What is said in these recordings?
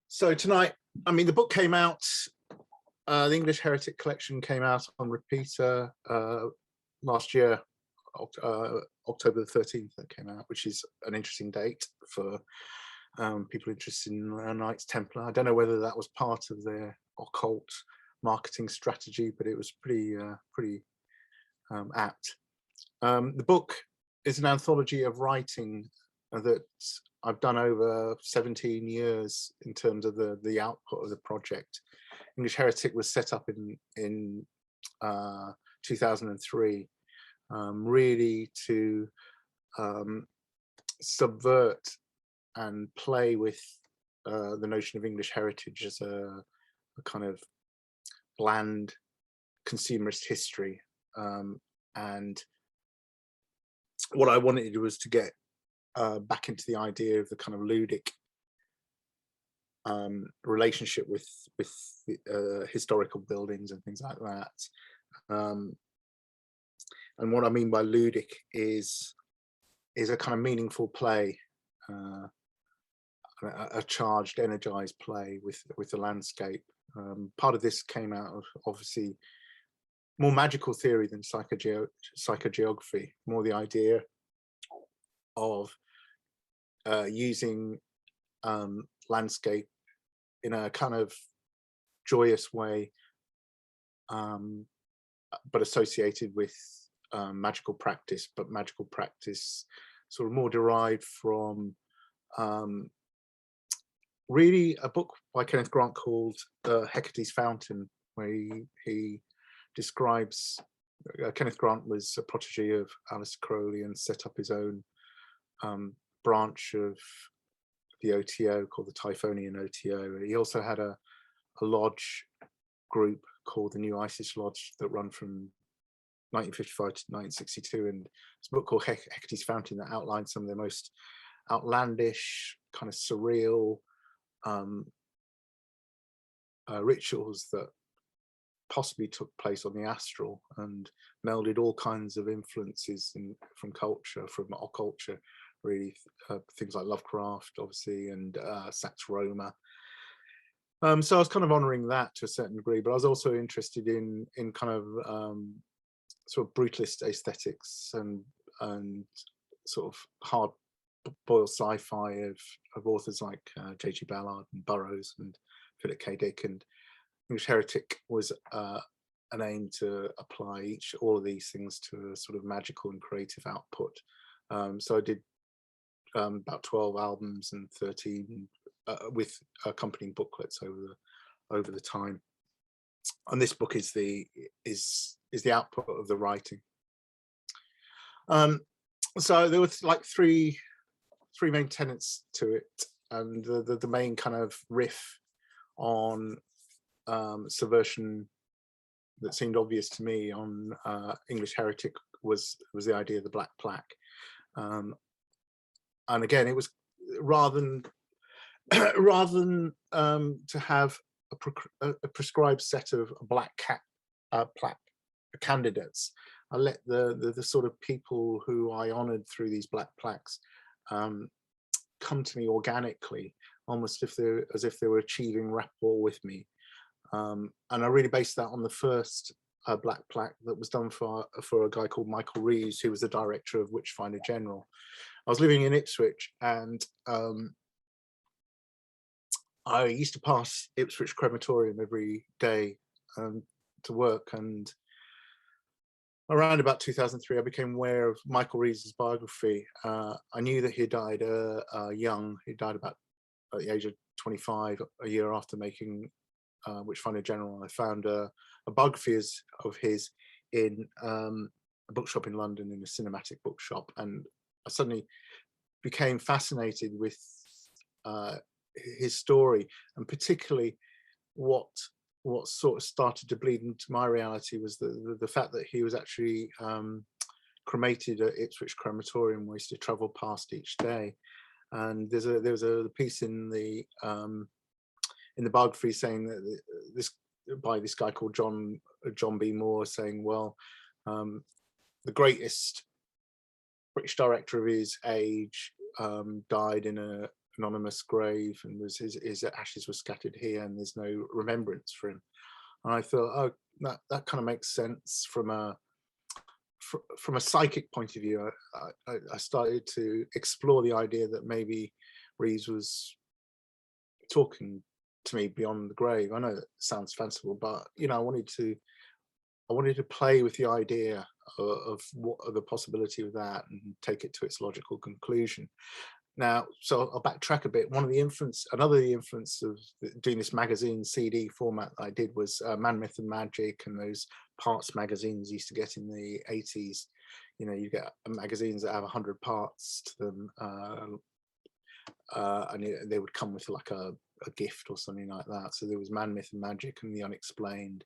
So tonight, I mean, the book came out, the English Heretic Collection came out on repeater last year, October the 13th that came out, which is an interesting date for people interested in Knights Templar. I don't know whether that was part of their occult marketing strategy, but it was pretty apt. The book is an anthology of writing that I've done over 17 years in terms of the output of the project. English Heretic was set up in 2003, really to subvert and play with the notion of English heritage as a kind of bland consumerist history. And what I wanted was to get back into the idea of the kind of ludic relationship with historical buildings and things like that. And what I mean by ludic is a kind of meaningful play, a charged, energized play with the landscape. Part of this came out of obviously more magical theory than psychogeography, more the idea of using landscape in a kind of joyous way, but associated with magical practice, but magical practice sort of more derived from really a book by Kenneth called Hecate's Fountain, where he describes, Kenneth Grant was a protege of Aleister Crowley and set up his own branch of the OTO called the TYPHONIAN OTO. He also had a lodge group called the New Isis Lodge that run from 1955 to 1962, and it's a book called Hecate's Fountain that outlines some of the most outlandish, kind of surreal rituals that possibly took place on the astral, and melded all kinds of influences from culture, from occulture, really, things like Lovecraft, obviously, and Sax Roma. So I was kind of honouring that to a certain degree, but I was also interested in kind of sort of brutalist aesthetics and sort of hard-boiled sci-fi of authors like J.G. Ballard and Burroughs and Philip K. Dick. And English Heretic was an aim to apply all of these things to a sort of magical and creative output. So I did about 12 albums and 13 with accompanying booklets over the time. And this book is the output of the writing. So there was like three main tenets to it, and the main kind of riff on subversion that seemed obvious to me on English Heretic was the idea of the black plaque. And again, it was rather than to have a prescribed set of black plaque candidates, I let the sort of people who I honoured through these black plaques come to me organically, almost as if they were achieving rapport with me. And I really based that on the first black plaque that was done for a guy called Michael Reeves, who was the director of Witchfinder General. I was living in Ipswich, and I used to pass Ipswich Crematorium every day to work, and around about 2003 I became aware of Michael Reeves' biography. I knew that he died young. He died about at the age of 25, a year after making Witchfinder General. I found a biography of his in a bookshop in London, in a cinematic bookshop, and I suddenly became fascinated with his story, and particularly what sort of started to bleed into my reality was the fact that he was actually cremated at Ipswich Crematorium, where he used to travel past each day. And there was a piece in the biography saying that this guy called John B. Moore, saying, well, the greatest British director of his age died in a anonymous grave, and was his ashes were scattered here, and there's no remembrance for him. And I thought, oh, that kind of makes sense from a psychic point of view. I started to explore the idea that maybe Reeves was talking to me beyond the grave. I know that sounds fanciful, but you know, I wanted to play with the idea of what the possibility of that and take it to its logical conclusion. Now, so I'll backtrack a bit. Another influence of doing this magazine CD format that I did was Man, Myth and Magic, and those parts magazines used to get in the 80s. You know, you get magazines that have 100 parts to them, and they would come with like a gift or something like that. So there was Man, Myth and Magic and The Unexplained.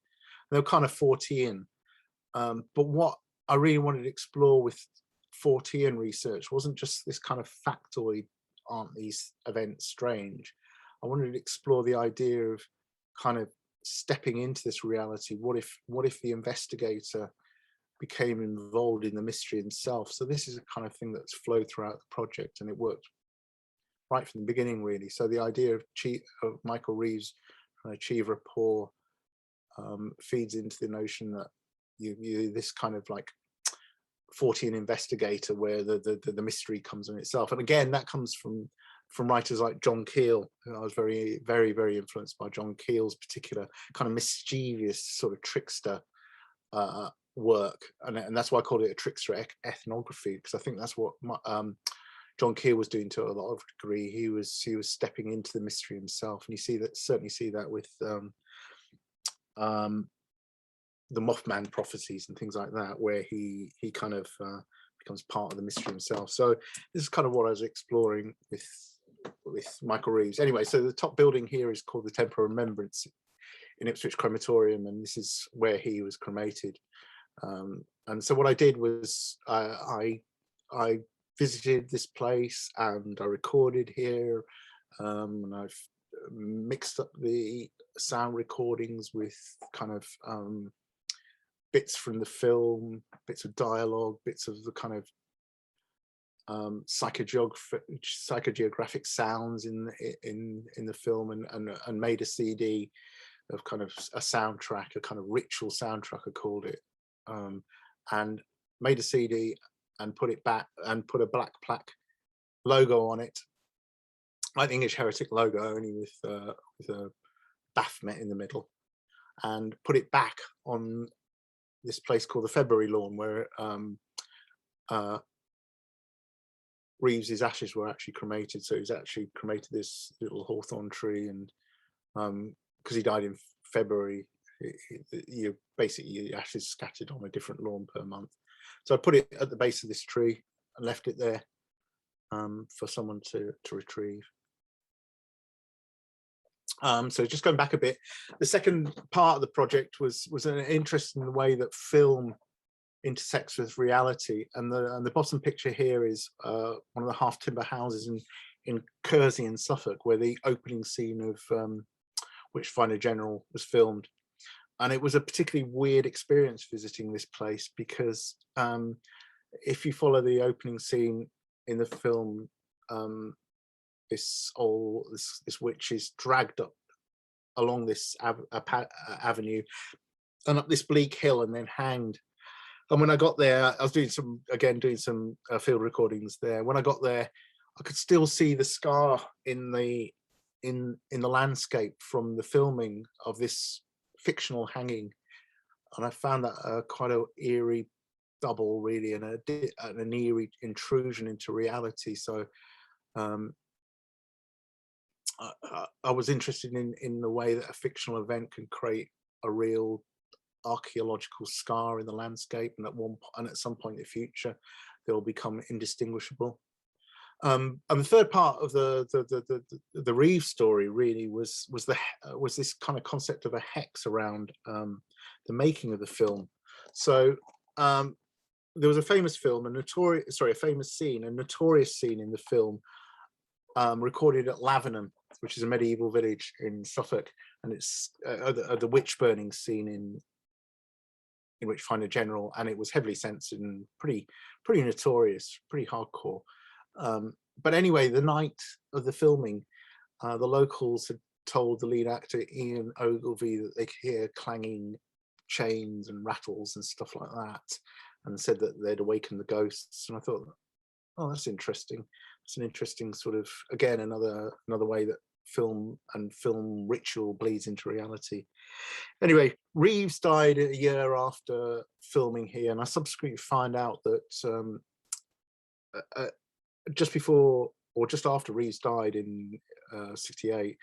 They were kind of 40-in. But what I really wanted to explore with 40-in research wasn't just this kind of factoid, aren't these events strange? I wanted to explore the idea of kind of stepping into this reality. What if the investigator became involved in the mystery himself? So this is a kind of thing that's flowed throughout the project, and it worked right from the beginning, really. So the idea of Michael Reeves trying to achieve rapport feeds into the notion that you this kind of like 40-in investigator where the mystery comes in itself. And again, that comes from writers like John Keel. I was very, very, very influenced by John Keel's particular kind of mischievous sort of trickster work, and that's why I called it a trickster ethnography, because I think that's what John Keel was doing to a lot of degree. He was stepping into the mystery himself, and you certainly see that with the Mothman prophecies and things like that, where he kind of becomes part of the mystery himself. So this is kind of what I was exploring with Michael Reeves. Anyway, so the top building here is called the Temple of Remembrance in Ipswich Crematorium, and this is where he was cremated. And so what I did was I visited this place and I recorded here, and I've mixed up the sound recordings with kind of bits from the film, bits of dialogue, bits of the kind of psychogeographic sounds in the film, and made a CD of kind of a soundtrack, a kind of ritual soundtrack, I called it, and made a CD and put it back and put a black plaque logo on it, like the English Heretic logo, only with a Baphomet in the middle, and put it back on this place called the February Lawn, where Reeves's ashes were actually cremated. So he's actually cremated this little hawthorn tree, and because he died in February, you basically your ashes scattered on a different lawn per month. So I put it at the base of this tree and left it there for someone to retrieve. So just going back a bit, the second part of the project was an interest in the way that film intersects with reality, and the bottom picture here is one of the half timber houses in Kersey in Suffolk, where the opening scene of Witchfinder General was filmed. And it was a particularly weird experience visiting this place, because if you follow the opening scene in the film, this witch is dragged up along this avenue and up this bleak hill and then hanged. And when I got there, I was doing some field recordings there. When I got there, I could still see the scar in the landscape from the filming of this fictional hanging, and I found that quite an eerie double, really, and an eerie intrusion into reality. So I was interested in the way that a fictional event can create a real archaeological scar in the landscape, and at some point in the future they'll become indistinguishable. And the third part of the Reeves story really was this kind of concept of a hex around the making of the film. So there was a famous scene, a notorious scene in the film, recorded at Lavenham, which is a medieval village in Suffolk, and it's the witch burning scene in Witchfinder General, and it was heavily censored and pretty notorious, pretty hardcore. but anyway, the night of the filming, the locals had told the lead actor Ian Ogilvy that they could hear clanging chains and rattles and stuff like that, and said that they'd awakened the ghosts. And I thought, oh, that's interesting. It's an interesting sort of, again, another way that film and film ritual bleeds into reality. Anyway, Reeves died a year after filming here, and I subsequently find out that just before or just after Reeves died in '68,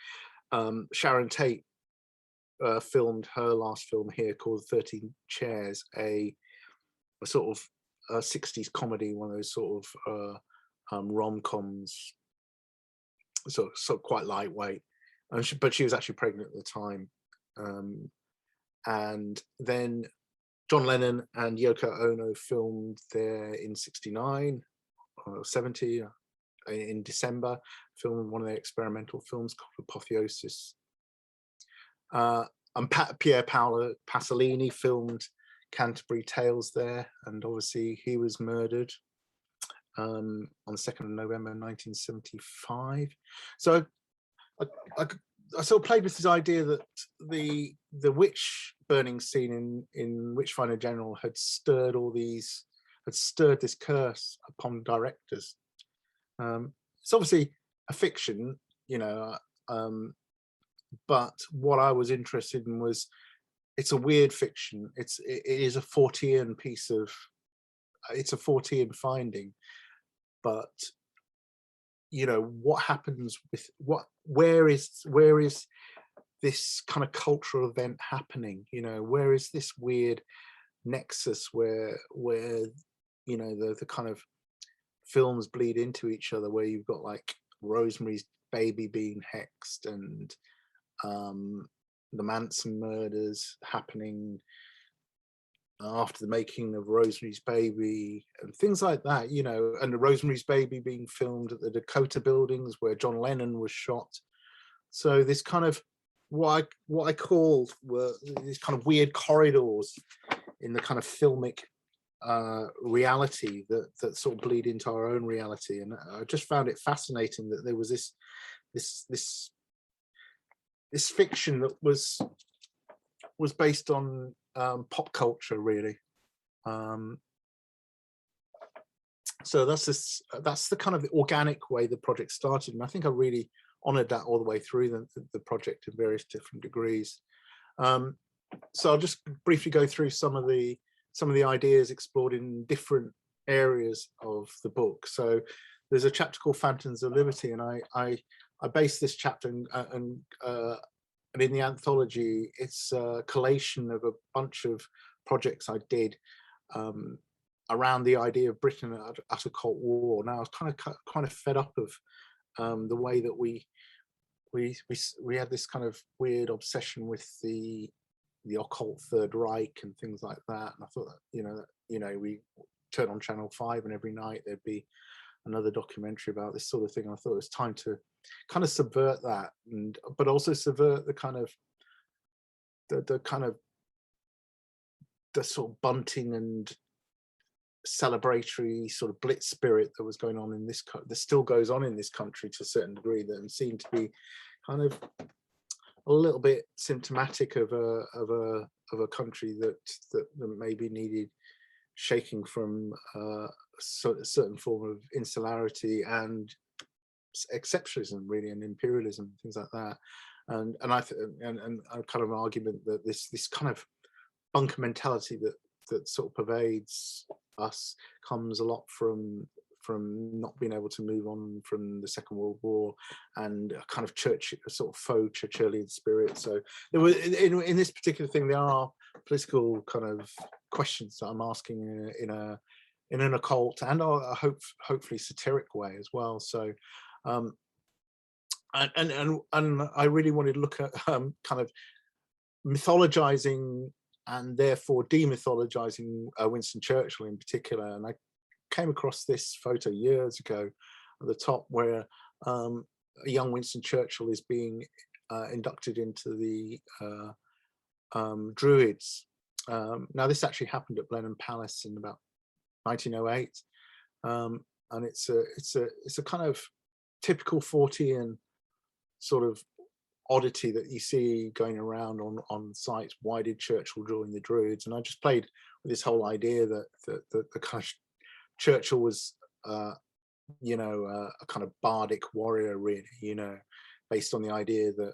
Sharon Tate filmed her last film here called 13 Chairs, a sort of 60s comedy, one of those sort of rom-coms, so quite lightweight. But she was actually pregnant at the time. And then John Lennon and Yoko Ono filmed there in '69 or '70 in December, filming one of their experimental films called Apotheosis. And Pier Paolo Pasolini filmed Canterbury Tales there, and obviously he was murdered on the 2nd of November 1975. So I sort of played with this idea that the witch burning scene in Witchfinder General had stirred this curse upon directors. It's obviously a fiction, you know, but what I was interested in was, it's a weird fiction. It is a Fortean piece of, it's a Fortean finding, but you know, what happens with where is this kind of cultural event happening? You know, where is this weird nexus where you know the kind of films bleed into each other, where you've got like Rosemary's Baby being hexed and the Manson murders happening after the making of Rosemary's Baby and things like that, you know, and the Rosemary's Baby being filmed at the Dakota buildings where John Lennon was shot. So this kind of what I called were these kind of weird corridors in the kind of filmic reality that sort of bleed into our own reality. And I just found it fascinating that there was this fiction that was based on pop culture, really. So that's the kind of organic way the project started, and I think I really honoured that all the way through the project in various different degrees. So I'll just briefly go through some of the ideas explored in different areas of the book. So there's a chapter called Phantoms of Liberty, and I based this chapter and in the anthology, it's a collation of a bunch of projects I did around the idea of Britain at a Cold War. Now I was kind of fed up of the way that we had this kind of weird obsession with the occult Third Reich and things like that. And I thought that, you know, we turn on Channel 5 and every night there'd be another documentary about this sort of thing. And I thought it was time to kind of subvert that, but also subvert the kind of the sort of bunting and celebratory sort of blitz spirit that was going on in this that still goes on in this country to a certain degree, that seemed to be kind of a little bit symptomatic of a country that maybe needed shaking from a certain form of insularity and exceptionalism, really, and imperialism, things like that. And I kind of an argument that this kind of bunker mentality that sort of pervades us comes a lot from not being able to move on from the Second World War and a kind of sort of faux Churchillian spirit. So there were in this particular thing, there are political kind of questions that I'm asking in an occult and a hopefully satiric way as well. So and I really wanted to look at kind of mythologizing and therefore demythologizing Winston Churchill in particular. And I came across this photo years ago at the top where a young Winston Churchill is being inducted into the Druids. Now this actually happened at Blenheim Palace in about 1908. and it's a kind of typical Fortean sort of oddity that you see going around on sites. Why did Churchill join the Druids? And I just played with this whole idea that the kind of Churchill was you know, a kind of bardic warrior, really, you know, based on the idea that,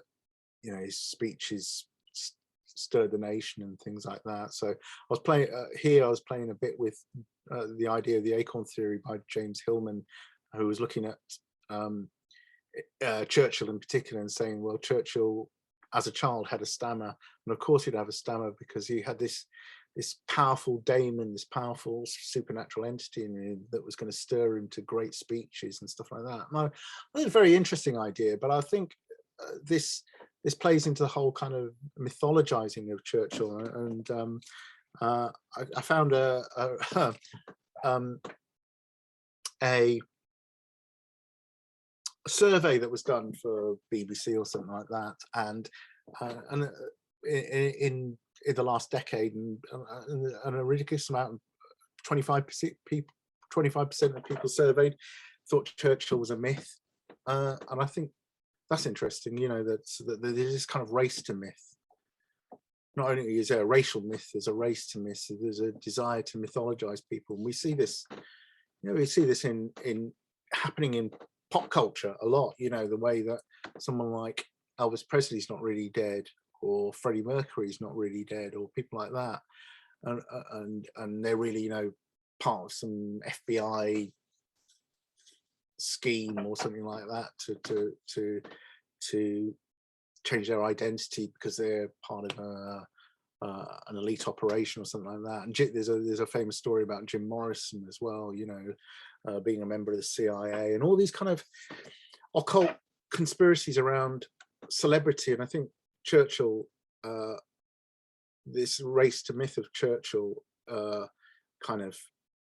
you know, his speeches stirred the nation and things like that. So I was playing I was playing a bit with the idea of the acorn theory by James Hillman, who was looking at Churchill in particular and saying, well, Churchill as a child had a stammer, and of course he'd have a stammer because he had this powerful daemon, this powerful supernatural entity in him that was going to stir him to great speeches and stuff like that. And I think it's a very interesting idea, but I think this plays into the whole kind of mythologizing of Churchill. And I found a survey that was done for BBC or something like that, and in the last decade, and a ridiculous amount, 25% of people surveyed thought Churchill was a myth, and I think that's interesting. You know, that there's this kind of race to myth. Not only is there a racial myth, there's a race to myth. There's a desire to mythologize people, and we see this. You know, we see this in happening in pop culture a lot. You know, the way that someone like Elvis Presley's not really dead, or Freddie Mercury's not really dead, or people like that, and they're really, you know, part of some FBI scheme or something like that to change their identity because they're part of an elite operation or something like that. And there's a famous story about Jim Morrison as well, you know, being a member of the CIA, and all these kind of occult conspiracies around celebrity. And I think Churchill, this race to myth of Churchill kind of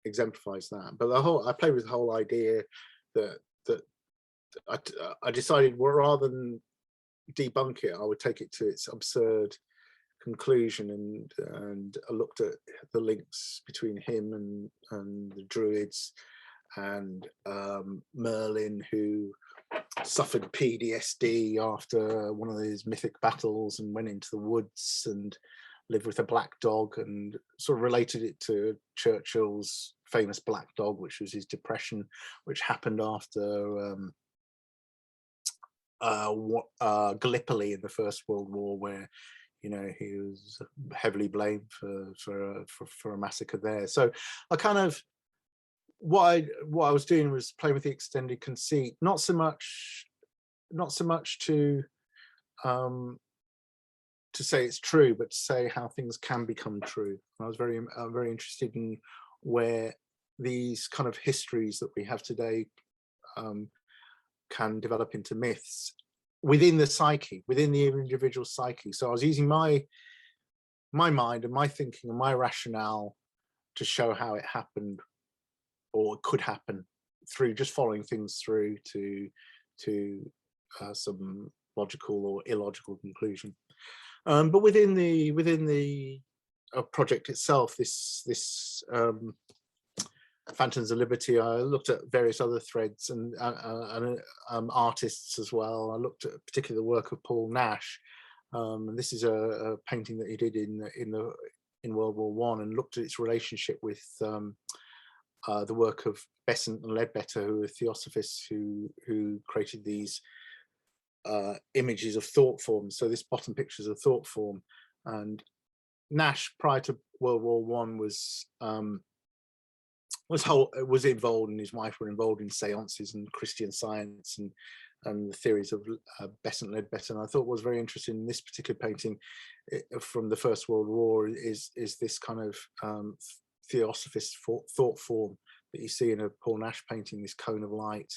exemplifies that. But I played with the whole idea that I decided, well, rather than debunk it, I would take it to its absurd conclusion, and I looked at the links between him and the Druids, and Merlin, who suffered PTSD after one of these mythic battles and went into the woods and lived with a black dog, and sort of related it to Churchill's famous black dog, which was his depression, which happened after Gallipoli in the First World War, where, you know, he was heavily blamed for a massacre there. So I kind of, what I was doing was playing with the extended conceit, not so much to say it's true, but to say how things can become true. And I was very interested in where these kind of histories that we have today can develop into myths within the psyche, within the individual psyche. So I was using my mind and my thinking and my rationale to show how it happened, or it could happen, through just following things through to some logical or illogical conclusion. But within the project itself, this Phantoms of Liberty, I looked at various other threads and artists as well. I looked at particularly the work of Paul Nash. And this is a painting that he did in World War I, and looked at its relationship with the work of Besant and Leadbetter, who were theosophists who created these images of thought forms. So this bottom picture is a thought form, and Nash, prior to World War I, was involved, and his wife were involved in seances and Christian Science and the theories of Besant and Leadbetter. And I thought was very interesting in this particular painting from the First World War is this kind of theosophist thought form that you see in a Paul Nash painting, this cone of light,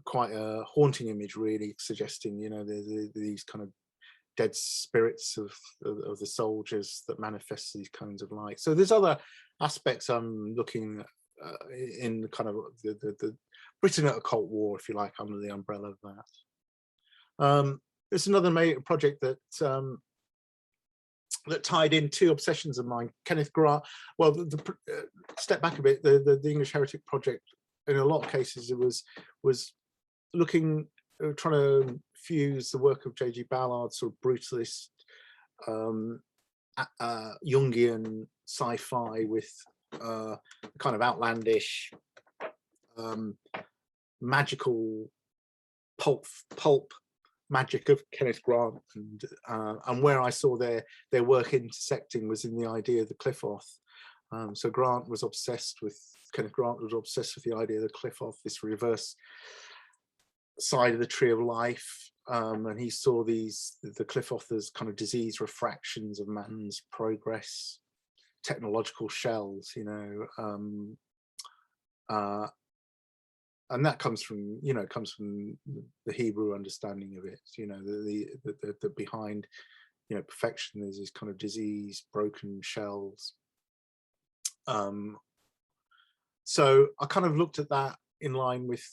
quite a haunting image, really, suggesting, you know, these kind of dead spirits of the soldiers that manifest these cones of light. So there's other aspects I'm looking in kind of the Britain at occult war, if you like, under the umbrella of that. There's another major project that that tied in two obsessions of mine. Kenneth Grant, well, step back a bit, the English Heretic project in a lot of cases it was looking, trying to fuse the work of J.G. Ballard, sort of brutalist, Jungian sci-fi with kind of outlandish, magical pulp magic of Kenneth Grant, and where I saw their work intersecting was in the idea of the Cliff-Off. So Kenneth Grant was obsessed with the idea of the Cliff-Off, this reverse side of the tree of life, and he saw the Cliff-Off as kind of disease refractions of man's progress, technological shells, you know, and that comes from the Hebrew understanding of it, you know, the behind, you know, perfection there's these kind of disease, broken shells. So I kind of looked at that in line with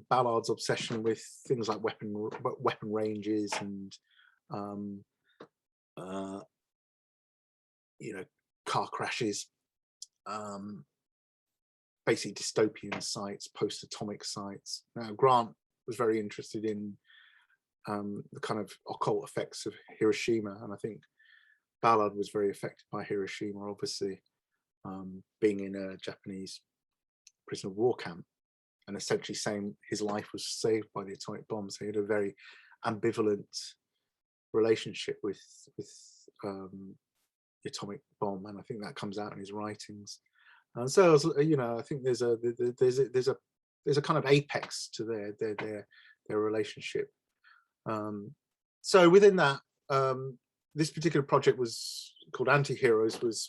Ballard's obsession with things like weapon ranges and you know, car crashes, basically dystopian sites, post-atomic sites. Now Grant was very interested in the kind of occult effects of Hiroshima, and I think Ballard was very affected by Hiroshima, obviously, being in a Japanese prisoner of war camp, and essentially saying his life was saved by the atomic bomb. So he had a very ambivalent relationship with the atomic bomb, and I think that comes out in his writings. And so, you know, I think there's a kind of apex to their relationship. So within that, this particular project was called Anti-Heroes, was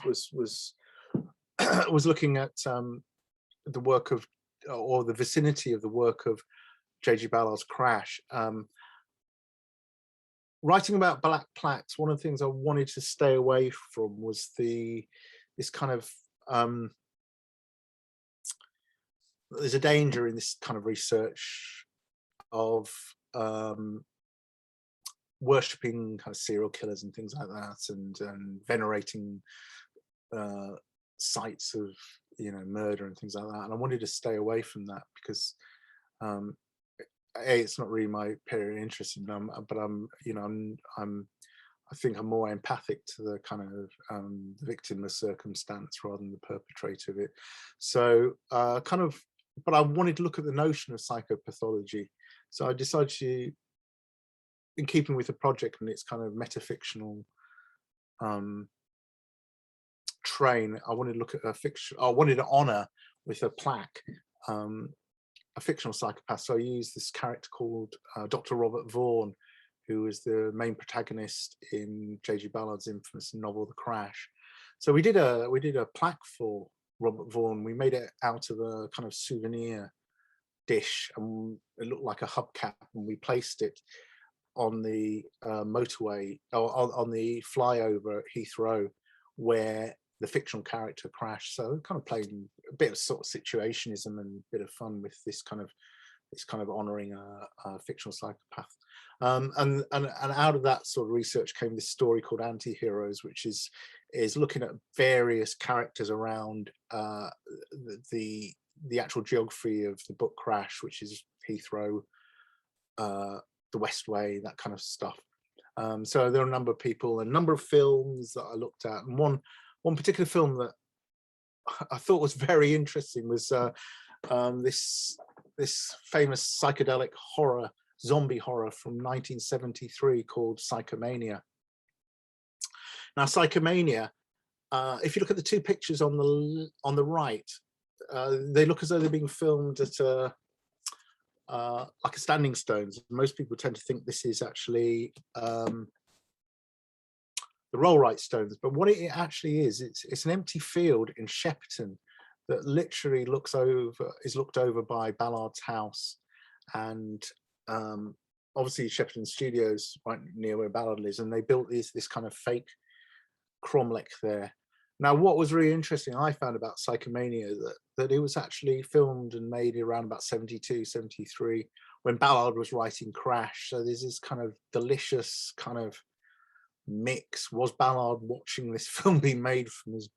looking at the work of, or the vicinity of the work of J.G. Ballard's Crash. Writing about black plaques, one of the things I wanted to stay away from was this kind of, there's a danger in this kind of research of worshipping kind of serial killers and things like that, and venerating sites of, you know, murder and things like that. And I wanted to stay away from that because it's not really my period of interest in them, but I think I'm more empathic to the kind of victim of circumstance rather than the perpetrator of it. So but I wanted to look at the notion of psychopathology. So I decided to, in keeping with the project and its kind of metafictional train, I wanted to look at a fiction. I wanted to honor with a plaque a fictional psychopath. So I used this character called Dr. Robert Vaughan, who was the main protagonist in J.G. Ballard's infamous novel The Crash. So we did a plaque for Robert Vaughan. We made it out of a kind of souvenir dish, and it looked like a hubcap, and we placed it on the motorway, or on the flyover at Heathrow, where the fictional character crashed. So kind of played a bit of sort of situationism and a bit of fun with this kind of honoring a fictional psychopath. And out of that sort of research came this story called Anti-Heroes, which is looking at various characters around the actual geography of the book Crash, which is Heathrow, the Westway, that kind of stuff. So there are a number of people, a number of films that I looked at, and one particular film that I thought was very interesting was this famous psychedelic horror, zombie horror from 1973 called Psychomania. Now, Psychomania, if you look at the two pictures on the right, they look as though they're being filmed at like a standing stones. Most people tend to think this is actually the Rollright stones, but what it actually is, it's an empty field in Shepperton that literally is looked over by Ballard's house, and obviously Shepperton Studios right near where Ballard lives, and they built this kind of fake cromlech there. Now, what was really interesting I found about Psychomania, that it was actually filmed and made around about 72, 73, when Ballard was writing Crash. So there's this kind of delicious kind of mix. Was Ballard watching this film being made from his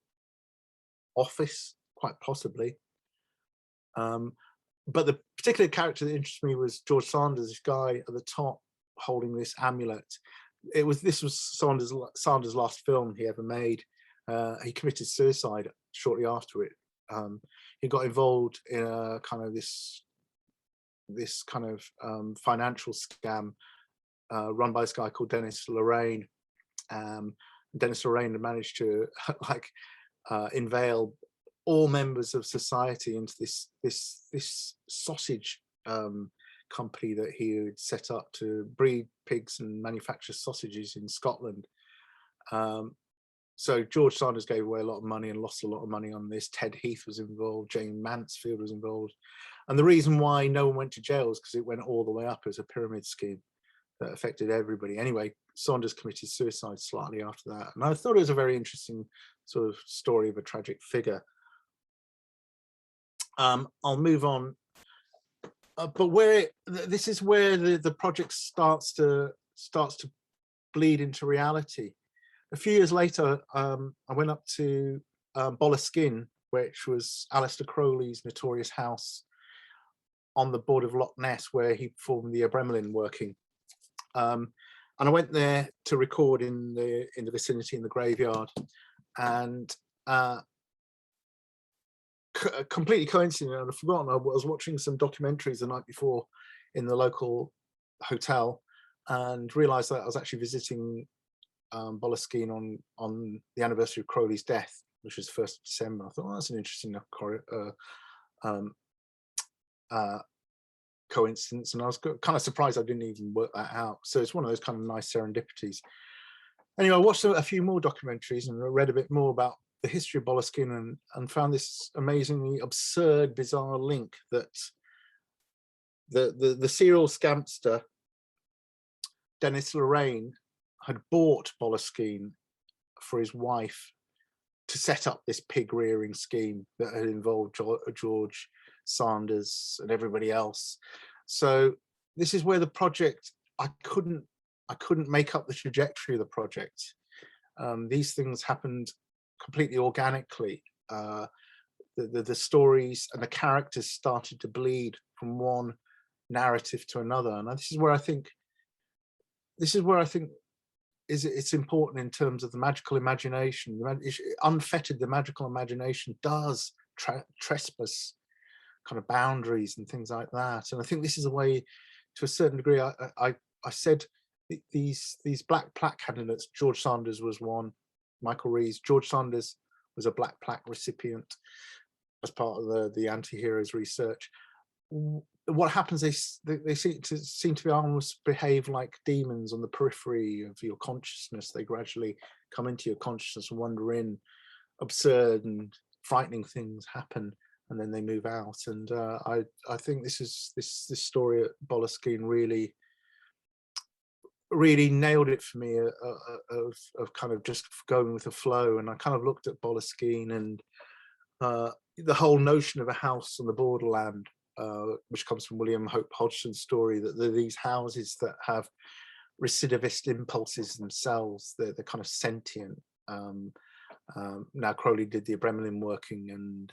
office? Quite possibly. But the particular character that interested me was George Sanders, this guy at the top holding this amulet. This was Sanders' last film he ever made. He committed suicide shortly after it. He got involved in a kind of this kind of financial scam run by this guy called Dennis Lorraine. Dennis Lorraine had managed to like unveil all members of society into this sausage company that he had set up to breed pigs and manufacture sausages in Scotland. So George Sanders gave away a lot of money and lost a lot of money on this. Ted Heath was involved, Jane Mansfield was involved. And the reason why no one went to jail is because it went all the way up as a pyramid scheme that affected everybody. Anyway, Sanders committed suicide slightly after that. And I thought it was a very interesting sort of story of a tragic figure. I'll move on. But this is where the project starts to bleed into reality. A few years later, I went up to Boleskine, which was Aleister Crowley's notorious house on the border of Loch Ness, where he performed the Bremelin working. And I went there to record in the vicinity in the graveyard, and completely coincident, and I've forgotten, I was watching some documentaries the night before in the local hotel and realized that I was actually visiting Boleskine on the anniversary of Crowley's death, which was 1st of December. I thought, oh, that's an interesting coincidence, and I was kind of surprised I didn't even work that out. So it's one of those kind of nice serendipities. Anyway, I watched a few more documentaries and read a bit more about the history of Boleskine and found this amazingly absurd, bizarre link that the serial scamster Dennis Lorraine had bought Boleskine for his wife to set up this pig rearing scheme that had involved George Sanders and everybody else. So this is where the project, I couldn't make up the trajectory of the project. These things happened completely organically. The stories and the characters started to bleed from one narrative to another, and this is where I think it's important in terms of the magical imagination. Unfettered, the magical imagination does trespass kind of boundaries and things like that. And I think this is a way, to a certain degree, I said these black plaque candidates, George Sanders was one, Michael Rees. George Sanders was a black plaque recipient as part of the anti-heroes research. What happens, they seem to be almost behave like demons on the periphery of your consciousness. They gradually come into your consciousness and wander in. Absurd and frightening things happen, and then they move out. And I think this story at Boleskine really nailed it for me, of kind of just going with the flow. And I kind of looked at Boleskine and the whole notion of a house on the borderland, which comes from William Hope Hodgson's story, that there are these houses that have recidivist impulses themselves. They're kind of sentient. Now Crowley did the Bremelin working, and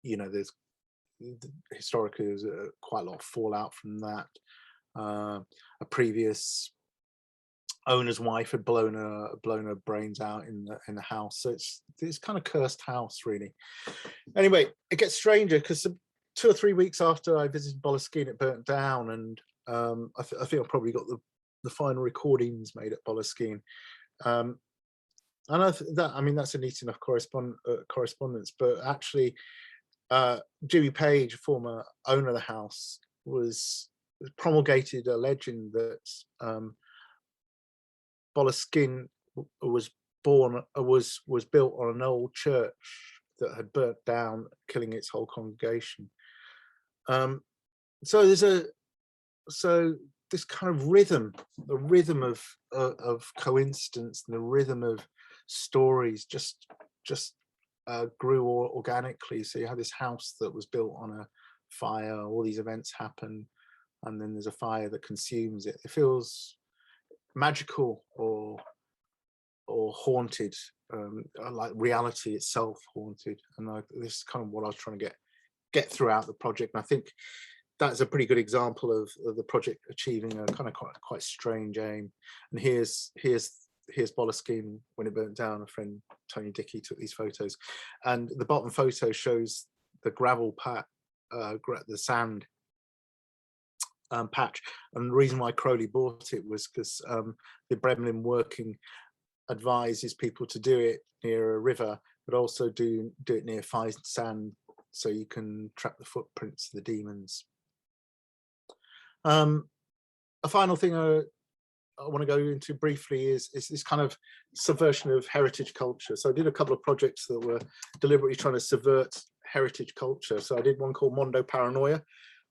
there's historically there's quite a lot of fallout from that. A previous owner's wife had blown her brains out in the house, so it's this kind of cursed house, really. Anyway, it gets stranger because 2 or 3 weeks after I visited Boleskine, it burnt down, and I think I probably got the final recordings made at Boleskine. And that's a neat enough correspondence, but actually Jimmy Page, former owner of the house, promulgated a legend that Boleskine was built on an old church that had burnt down, killing its whole congregation. So this kind of rhythm, the rhythm of coincidence and the rhythm of stories just grew organically. So you have this house that was built on a fire, all these events happen, and then there's a fire that consumes it. It feels magical or haunted, like reality itself haunted. And this is kind of what I was trying to get get throughout the project. And I think that's a pretty good example of the project achieving a kind of quite strange aim. And here's Boleskine when it burnt down. A friend, Tony Dickey, took these photos, and the bottom photo shows the gravel patch, the sand patch. And the reason why Crowley bought it was because the Bremlin working advises people to do it near a river, but also do it near fine sand, so you can track the footprints of the demons. A final thing I want to go into briefly is this kind of subversion of heritage culture. So I did a couple of projects that were deliberately trying to subvert heritage culture. So I did one called Mondo Paranoia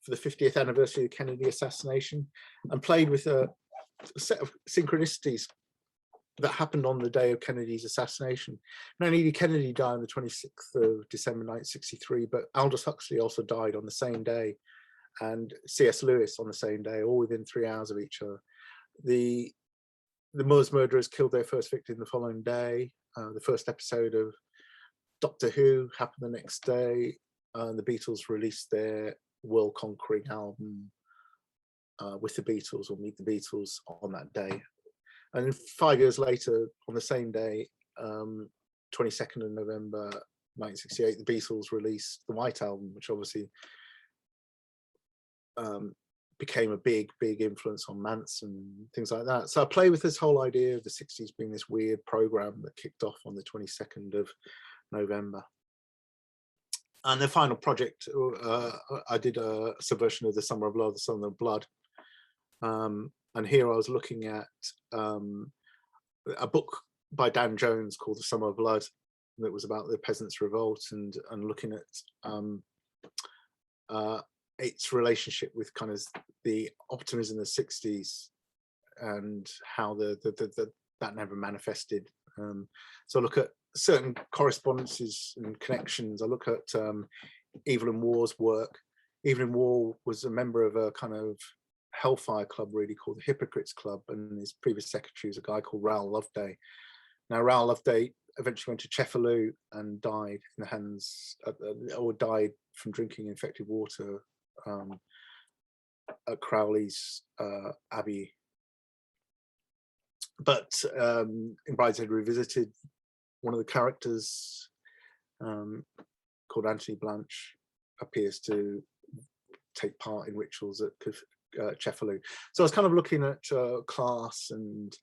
for the 50th anniversary of the Kennedy assassination, and played with a set of synchronicities that happened on the day of Kennedy's assassination. Not only did Kennedy die on the 26th of December 1963, but Aldous Huxley also died on the same day, and C.S. Lewis on the same day, all within 3 hours of each other. The Moors murderers killed their first victim the following day. The first episode of Doctor Who happened the next day. The Beatles released their world-conquering album with the Beatles, or Meet the Beatles, on that day. And 5 years later, on the same day, 22nd of November 1968, the Beatles released the White Album, which obviously became a big influence on Manson, things like that. So I play with this whole idea of the 60s being this weird program that kicked off on the 22nd of November. And the final project, I did a subversion of the Summer of Love, the Summer of Blood. And here I was looking at a book by Dan Jones called The Summer of Blood, that was about the Peasants' Revolt, and looking at its relationship with kind of the optimism of the 60s and how that never manifested. So I look at certain correspondences and connections. I look at Evelyn Waugh's work. Evelyn Waugh was a member of a kind of hellfire club really called the Hypocrites Club, and his previous secretary was a guy called Raoul Loveday. Now Raoul Loveday eventually went to Cefalù and died in the hands, or died from drinking infected water at Crowley's Abbey. But in Brideshead Revisited, one of the characters called Anthony Blanche appears to take part in rituals at Cefalù. So I was kind of looking at class and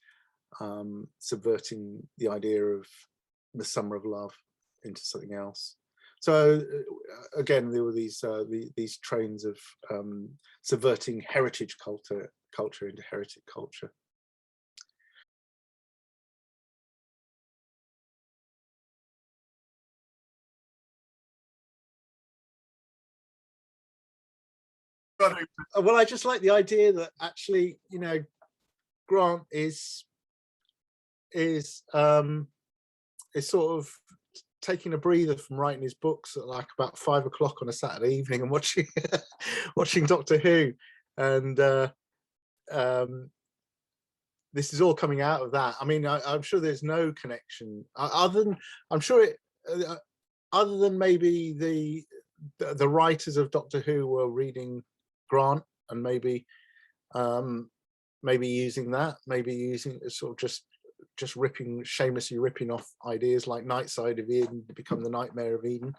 subverting the idea of the Summer of Love into something else. So again, there were these trains of subverting heritage culture into heretic culture. Well, I just like the idea that actually, you know, Grant is sort of taking a breather from writing his books at like about 5 o'clock on a Saturday evening and watching watching Doctor Who, and this is all coming out of that. I mean, I'm sure there's no connection other than, I'm sure it, other than maybe the writers of Doctor Who were reading Grant and maybe using that, maybe using sort of just shamelessly ripping off ideas like Night Side of Eden to become the Nightmare of Eden.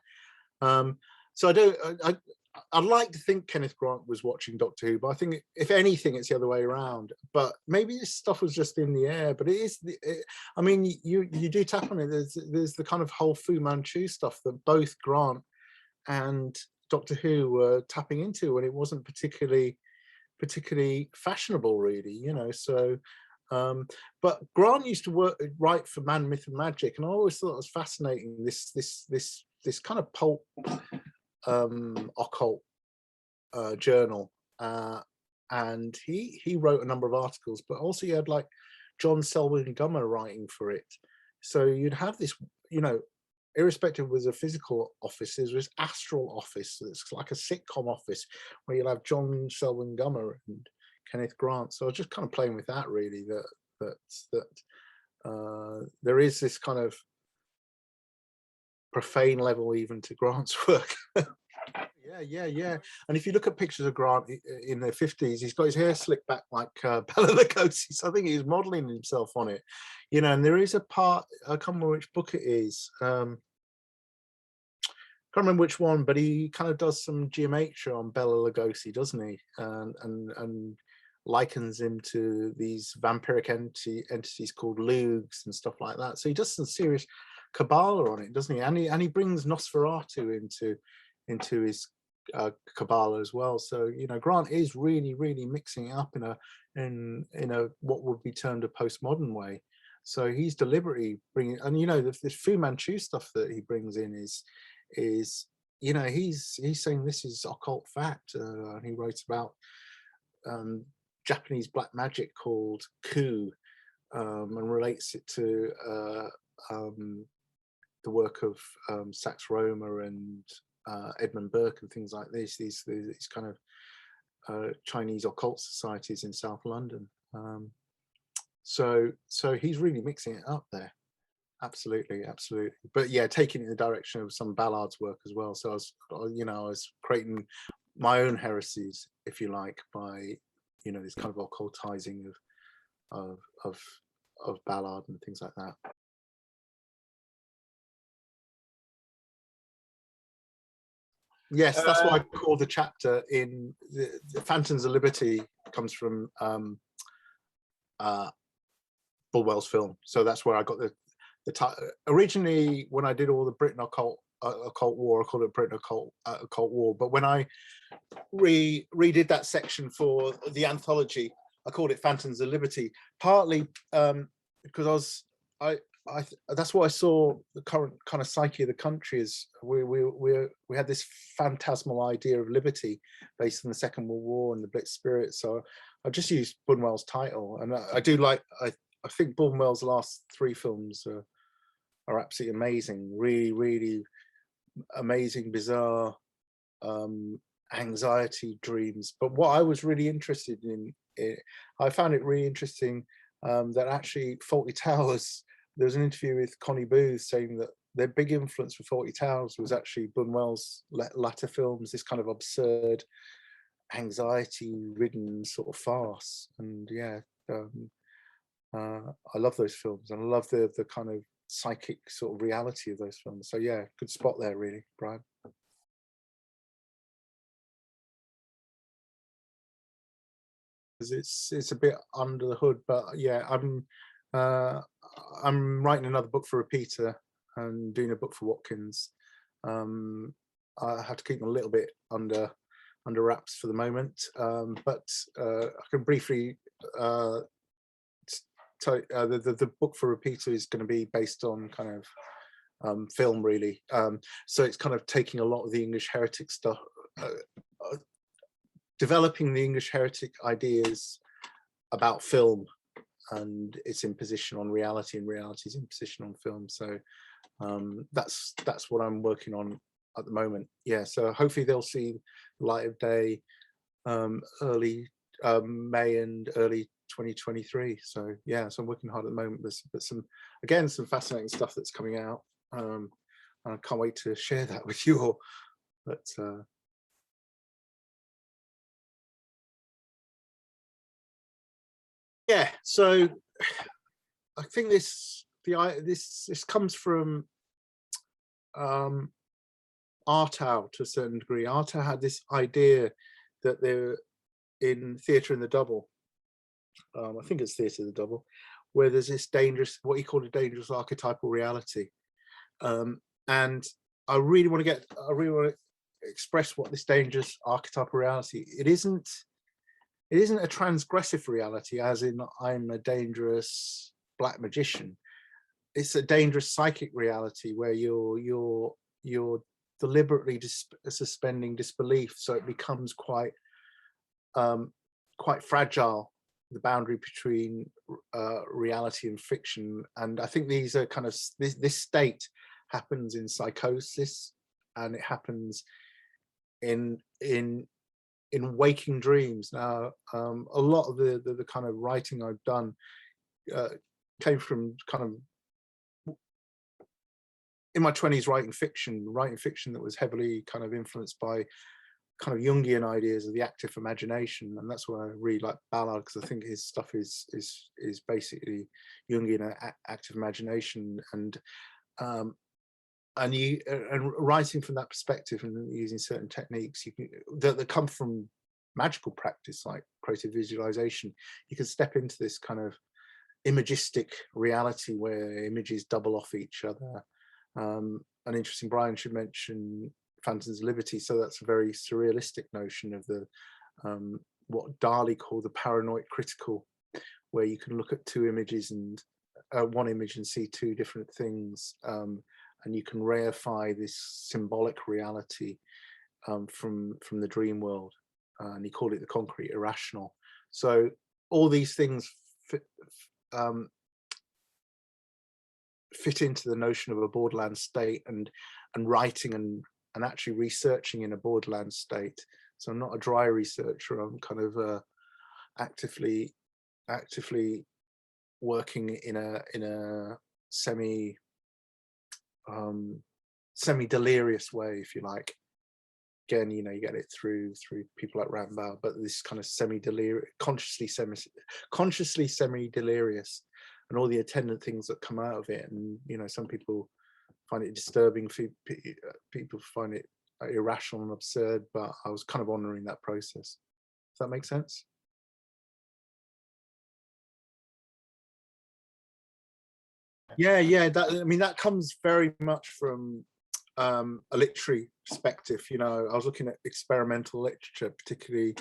So I'd like to think Kenneth Grant was watching Doctor Who, but I think if anything, it's the other way around. But maybe this stuff was just in the air. But it is, I mean, you do tap on it. There's the kind of whole Fu Manchu stuff that both Grant and Doctor Who were tapping into when it wasn't particularly fashionable, really, you know. So but Grant used to write for Man, Myth and Magic, and I always thought it was fascinating, this kind of pulp occult journal, and he wrote a number of articles, but also you had like John Selwyn Gummer writing for it. So you'd have this, you know, irrespective was a physical office, there was astral office. It's like a sitcom office where you'll have John Selwyn Gummer and Kenneth Grant. So I was just kind of playing with that, really, that there is this kind of profane level even to Grant's work. Yeah. And if you look at pictures of Grant in the 50s, he's got his hair slicked back like Bela Lugosi. So I think he's modeling himself on it, you know. And there is a part, I can't remember which book it is, can't remember which one, but he kind of does some geometry on Bela Lugosi, doesn't he? And likens him to these vampiric entities called Lugs and stuff like that. So he does some serious Kabbalah on it, doesn't he? And he brings Nosferatu into his Kabbalah as well. So, you know, Grant is really mixing it up in a what would be termed a postmodern way. So he's deliberately bringing, and you know, this Fu Manchu stuff that he brings in is you know, he's saying this is occult fact, and he wrote about Japanese black magic called ku, and relates it to the work of Sax Rohmer and Edmund Burke and things like this. These kind of Chinese occult societies in South London. So he's really mixing it up there. Absolutely. But yeah, taking it in the direction of some Ballard's work as well. So I was creating my own heresies, if you like, by, you know, this kind of occultizing of Ballard and things like that. Yes, that's why I call the chapter in the Phantoms of Liberty comes from Bulwell's film. So that's where I got the originally, when I did all the Britain occult war, I called it Britain occult war. But when I redid that section for the anthology, I called it Phantoms of Liberty, partly because that's what I saw the current kind of psyche of the country is. We had this phantasmal idea of liberty based on the Second World War and the Blitz spirit. So I just used Bunwell's title, and I do like. I think Bunwell's last 3 films are absolutely amazing. Really amazing, bizarre anxiety dreams. But what I was really interested in, I found it really interesting that actually Fawlty Towers. There was an interview with Connie Booth saying that their big influence for Fawlty Towers was actually Bunwell's latter films, this kind of absurd, anxiety-ridden sort of farce. And yeah, I love those films, and I love the kind of psychic sort of reality of those films. So yeah, good spot there, really, Brian. It's a bit under the hood, but yeah, I'm writing another book for Repeater and doing a book for Watkins. I have to keep them a little bit under wraps for the moment, but I can briefly tell you, the book for Repeater is going to be based on kind of film, really. So it's kind of taking a lot of the English heretic stuff, developing the English heretic ideas about film and its imposition on reality and reality's imposition on film. So that's what I'm working on at the moment. Yeah, so hopefully they'll see the light of day early May and early 2023. So yeah, so I'm working hard at the moment. But some fascinating stuff that's coming out. I can't wait to share that with you all. But yeah, so I think this comes from Artaud to a certain degree. Artaud had this idea that they're in Theatre in the Double. I think it's Theatre in the Double, where there's this dangerous, what he called a dangerous archetypal reality. And I really want to express what this dangerous archetypal reality. It isn't a transgressive reality, as in I'm a dangerous black magician. It's a dangerous psychic reality where you're deliberately suspending disbelief, so it becomes quite fragile, the boundary between reality and fiction. And I think these are kind of this state happens in psychosis, and it happens in waking dreams. Now, a lot of the kind of writing I've done came from kind of in my 20s writing fiction that was heavily kind of influenced by kind of Jungian ideas of the active imagination, and that's why I really like Ballard, because I think his stuff is basically Jungian active imagination, and writing from that perspective and using certain techniques that come from magical practice like creative visualization. You can step into this kind of imagistic reality where images double off each other. And interesting, Brian should mention Phantoms of Liberty. So that's a very surrealistic notion of the what Dali called the paranoid critical, where you can look at two images and one image and see two different things, and you can reify this symbolic reality from the dream world, and he called it the concrete irrational. So all these things fit into the notion of a borderland state, and writing and actually researching in a borderland state. So I'm not a dry researcher. I'm kind of actively working in a semi delirious way, if you like. Again, you know, you get it through people like Rambo, but this kind of semi delirious, consciously semi delirious, and all the attendant things that come out of it. And you know, some people find it disturbing, people find it irrational and absurd, but I was kind of honoring that process. Does that make sense? Yeah, I mean, that comes very much from a literary perspective. You know, I was looking at experimental literature, particularly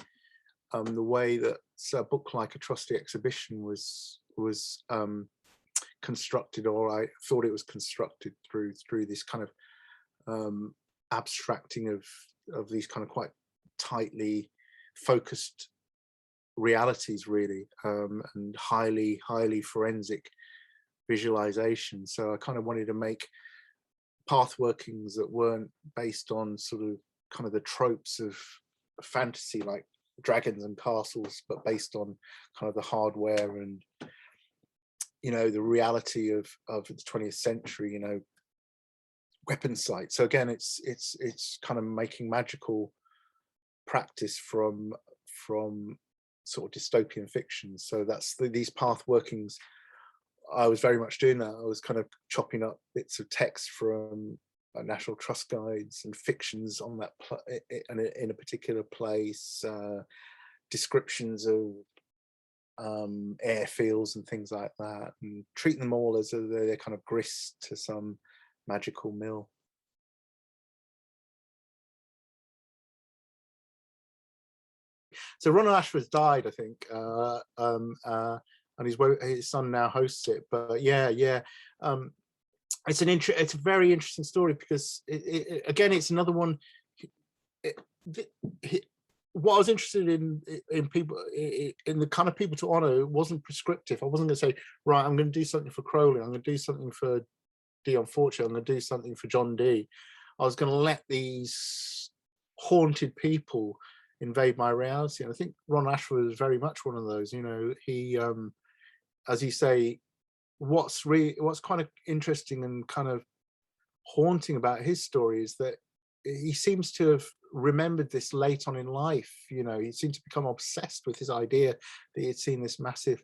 the way that a book like A Trusty Exhibition was constructed, or I thought it was constructed through this kind of abstracting of these kind of quite tightly focused realities, really, and highly forensic visualization. So I kind of wanted to make path workings that weren't based on sort of kind of the tropes of fantasy like dragons and castles, but based on kind of the hardware and, you know, the reality of the 20th century, you know, weapon sights. So again, it's kind of making magical practice from sort of dystopian fiction. So that's these path workings. I was very much doing that. I was kind of chopping up bits of text from National Trust guides and fictions on that in a particular place, descriptions of airfields and things like that, and treat them all as though they're kind of grist to some magical mill. So Ronald Ashworth died, I think, and his son now hosts it. But yeah, it's a very interesting story, because again, it's another one. What I was interested in people, in the kind of people to honor, it wasn't prescriptive. I wasn't going to say, right, I'm going to do something for Crowley, I'm going to do something for Dion Fortune, I'm going to do something for John Dee. I was going to let these haunted people invade my reality. And I think Ron Ashford was very much one of those. You know, he, as you say, what's kind of interesting and kind of haunting about his story is that he seems to have remembered this late on in life. You know, he seemed to become obsessed with his idea that he had seen this massive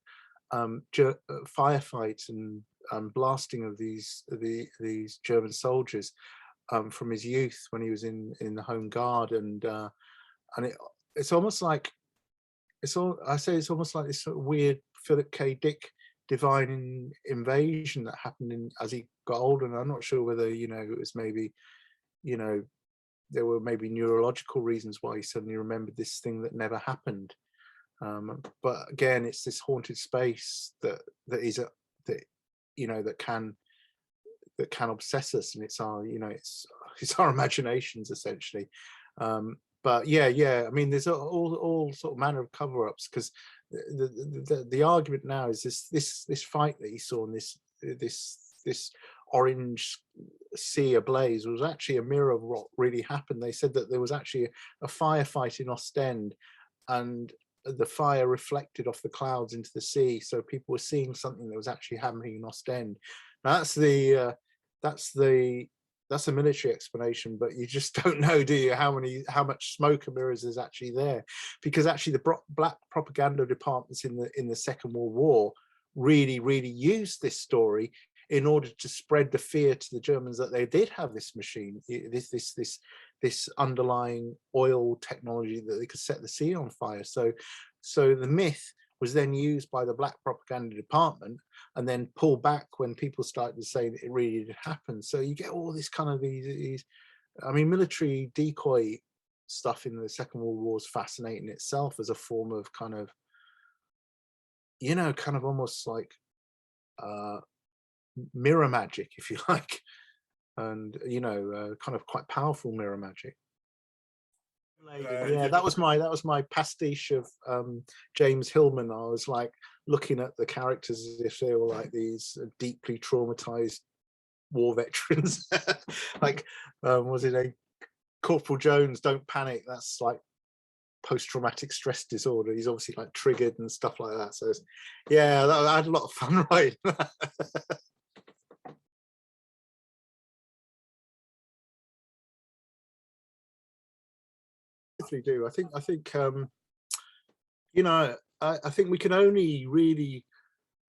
firefight and blasting of these German soldiers from his youth when he was in the Home Guard, and it's almost like it's almost like this sort of weird Philip K. Dick divine invasion that happened as he got older. And I'm not sure whether, you know, it was maybe, you know, there were maybe neurological reasons why he suddenly remembered this thing that never happened. But again, it's this haunted space that can obsess us, and it's our, you know, it's our imaginations essentially. But yeah, I mean, there's all sort of manner of cover-ups, because the argument now is this fight that he saw in this orange sea ablaze was actually a mirror of what really happened. They said that there was actually a firefight in Ostend, and the fire reflected off the clouds into the sea, so people were seeing something that was actually happening in Ostend. Now that's the that's a military explanation, but you just don't know, do you, how much smoke and mirrors is actually there? Because actually the black propaganda departments in the Second World War really used this story in order to spread the fear to the Germans that they did have this machine, this underlying oil technology that they could set the sea on fire. So the myth was then used by the black propaganda department and then pulled back when people started to say that it really did happen. So you get all this kind of these I mean, military decoy stuff in the Second World War is fascinating itself as a form of kind of, you know, kind of almost like mirror magic, if you like, and you know, kind of quite powerful mirror magic. Yeah, that was my pastiche of James Hillman. I was like looking at the characters as if they were like these deeply traumatized war veterans. Like was it a Corporal Jones, don't panic, that's like post-traumatic stress disorder. He's obviously like triggered and stuff like that. So yeah, I had a lot of fun writing that. Do I think you know, I think we can only really,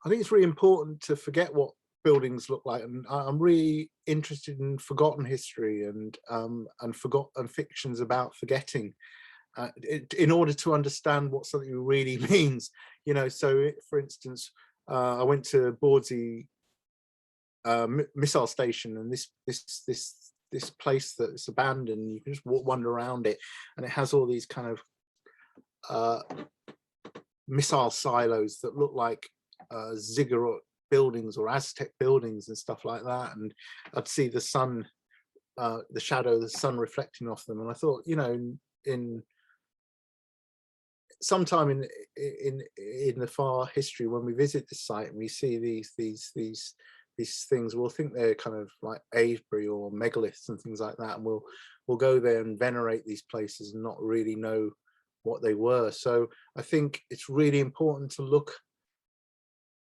I think it's really important to forget what buildings look like, and I'm really interested in forgotten history and fictions about forgetting, in order to understand what something really means, you know. So for instance, I went to Bordsey missile station, and this place that's abandoned, you can just wander around it, and it has all these kind of missile silos that look like ziggurat buildings or Aztec buildings and stuff like that. And I'd see the sun, the shadow of the sun reflecting off them, and I thought, you know, in sometime in the far history, when we visit this site and we see these things, we'll think they're kind of like Avebury or megaliths and things like that, and we'll go there and venerate these places and not really know what they were. So I think it's really important to look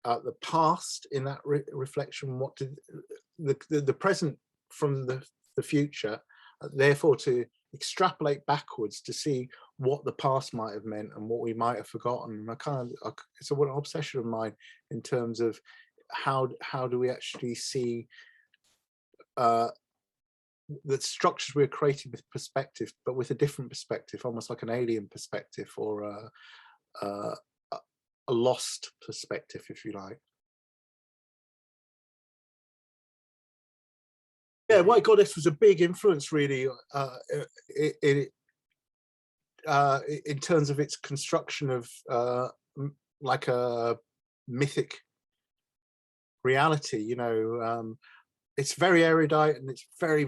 at the past in that reflection, what did the present from the future, therefore to extrapolate backwards to see what the past might have meant and what we might have forgotten. And it's an obsession of mine in terms of how do we actually see the structures we're creating with perspective, but with a different perspective, almost like an alien perspective, or a lost perspective, if you like. Yeah, White Goddess was a big influence, really, in terms of its construction of like a mythic reality. You know, it's very erudite and it's very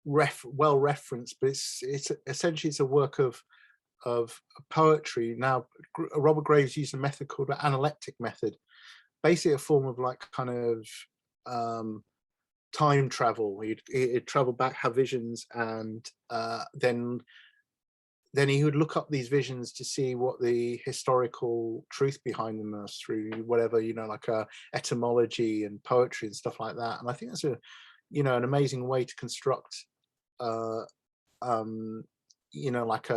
well referenced, but it's essentially it's a work of poetry. Now, Robert Graves used a method called an analectic method, basically a form of like kind of time travel. He'd travel back, have visions, and then he would look up these visions to see what the historical truth behind them was through whatever, you know, like etymology and poetry and stuff like that. And I think that's a, you know, an amazing way to construct you know, like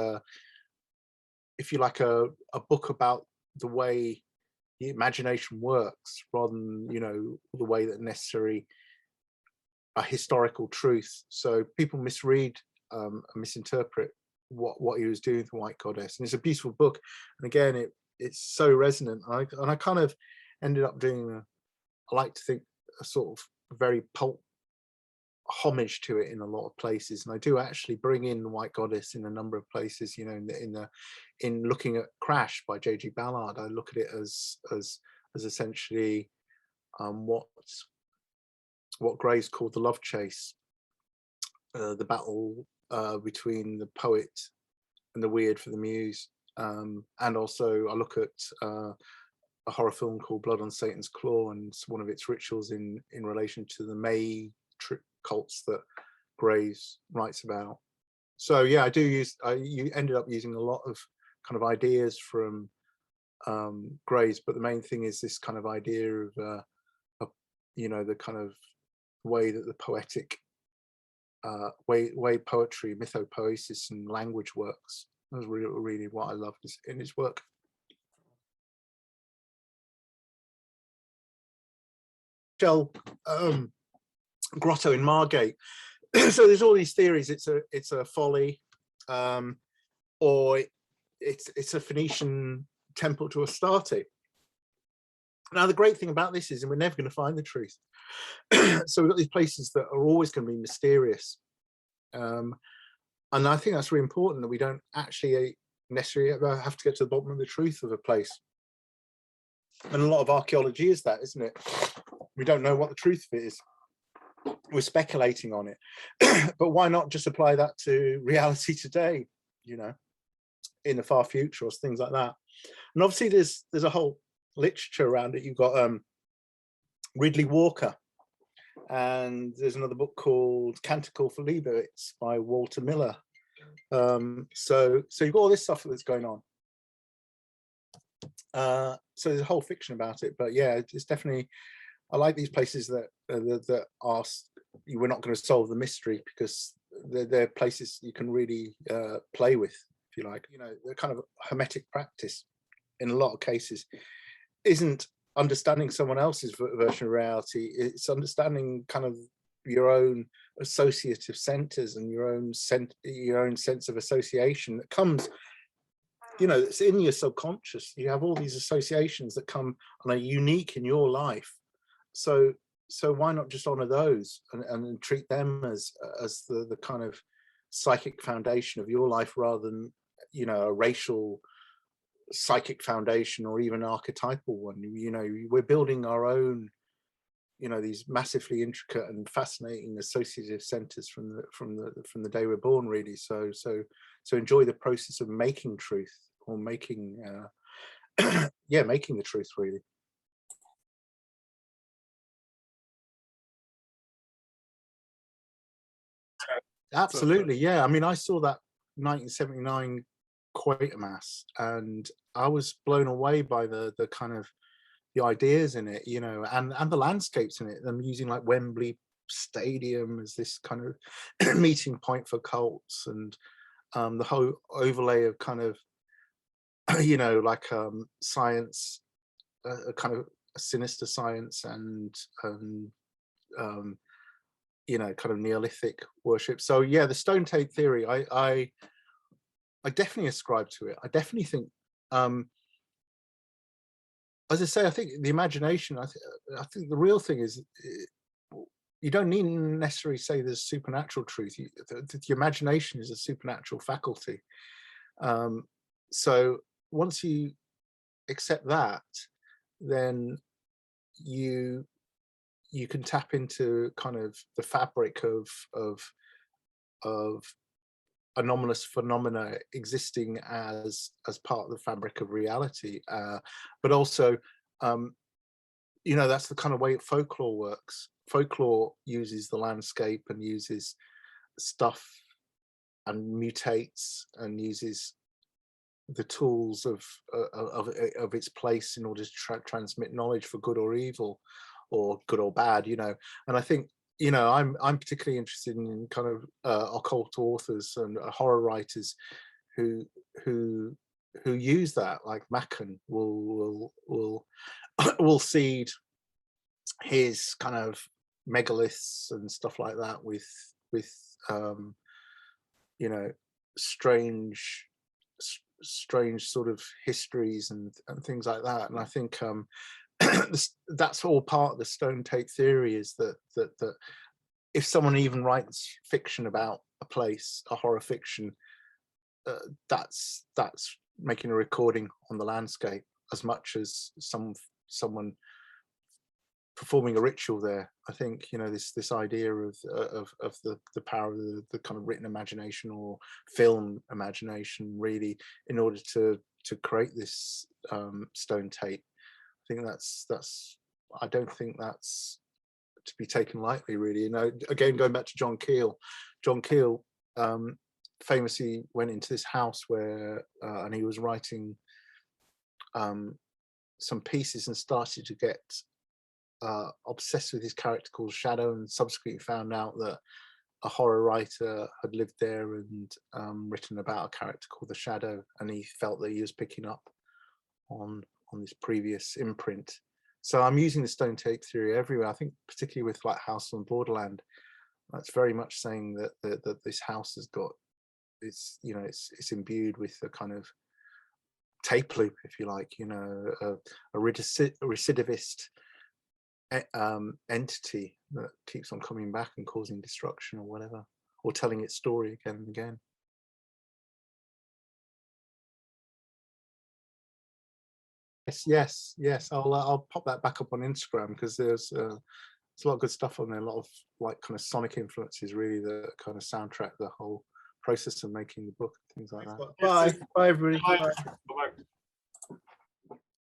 if you like a book about the way the imagination works, rather than, you know, the way that necessary a historical truth. So people misread and misinterpret what he was doing with White Goddess, and it's a beautiful book. And again, it's so resonant. And I kind of ended up doing I like to think a sort of very pulp homage to it in a lot of places, and I do actually bring in White Goddess in a number of places. You know, in looking at Crash by J.G. Ballard, I look at it as essentially what Graves called the love chase, the battle between the poet and the weird for the muse. And also I look at a horror film called Blood on Satan's Claw, and one of its rituals in relation to the May cults that Graves writes about. So yeah, you ended up using a lot of kind of ideas from Graves, but the main thing is this kind of idea of you know, the kind of way that the poetic way poetry, mythopoesis and language works. That's really what I love in his work. Shell grotto in Margate. So there's all these theories. It's a folly, or it's a Phoenician temple to Astarte. Now the great thing about this is, and we're never going to find the truth. So we've got these places that are always going to be mysterious, and I think that's really important, that we don't actually necessarily ever have to get to the bottom of the truth of a place. And a lot of archaeology is that, isn't it? We don't know what the truth of it is. We're speculating on it. But why not just apply that to reality today, you know, in the far future, or things like that? And obviously there's a whole literature around it. You've got Ridley Walker, and there's another book called Canticle for Leibowitz by Walter Miller. So you've got all this stuff that's going on. So there's a whole fiction about it, but yeah, it's definitely, I like these places that are, we're not going to solve the mystery, because they're places you can really play with, if you like. You know, the kind of hermetic practice in a lot of cases isn't understanding someone else's version of reality. It's understanding kind of your own associative centers and your own sense of association that comes, you know, it's in your subconscious. You have all these associations that come and are unique in your life. So why not just honor those and treat them as the kind of psychic foundation of your life, rather than, you know, a racial psychic foundation or even archetypal one. You know, we're building our own, you know, these massively intricate and fascinating associative centers from the day we're born, really. So enjoy the process of making truth, or making yeah, making the truth, really. Absolutely, yeah. I mean, I saw that 1979 Quatermass, and I was blown away by the kind of the ideas in it, you know, and the landscapes in it. Them using like Wembley Stadium as this kind of meeting point for cults, and the whole overlay of kind of, you know, like science, a kind of a sinister science, and you know, kind of Neolithic worship. So yeah, the stone tape theory, I definitely ascribe to it. I definitely think, as I say, I think the imagination, I think the real thing is, you don't need necessarily say there's supernatural truth. The imagination is a supernatural faculty. So once you accept that, then you can tap into kind of the fabric of anomalous phenomena existing as part of the fabric of reality, but also, you know, that's the kind of way folklore works. Folklore uses the landscape and uses stuff and mutates and uses the tools of its place in order to transmit knowledge for good or evil, or good or bad, you know. And I think, you know, I'm particularly interested in kind of occult authors and horror writers who use that, like Machen will seed his kind of megaliths and stuff like that with you know, strange sort of histories and things like that. And I think that's all part of the stone tape theory, is that if someone even writes fiction about a place, a horror fiction, that's making a recording on the landscape as much as someone performing a ritual there. I think, you know, this idea of the power of the kind of written imagination or film imagination, really, in order to create this stone tape. I think that's I don't think that's to be taken lightly, really. You know, again, going back to John Keel famously went into this house where and he was writing some pieces and started to get obsessed with his character called Shadow, and subsequently found out that a horror writer had lived there and written about a character called the Shadow, and he felt that he was picking up on this previous imprint. So I'm using the stone tape theory everywhere. I think particularly with like House on Borderland, that's very much saying that this house has got, it's, you know, it's imbued with a kind of tape loop, if you like, you know, a recidivist entity that keeps on coming back and causing destruction or whatever, or telling its story again and again. Yes. I'll pop that back up on Instagram, because there's a lot of good stuff on there, a lot of like kind of sonic influences really that kind of soundtrack the whole process of making the book and things like that. Bye everybody. Bye.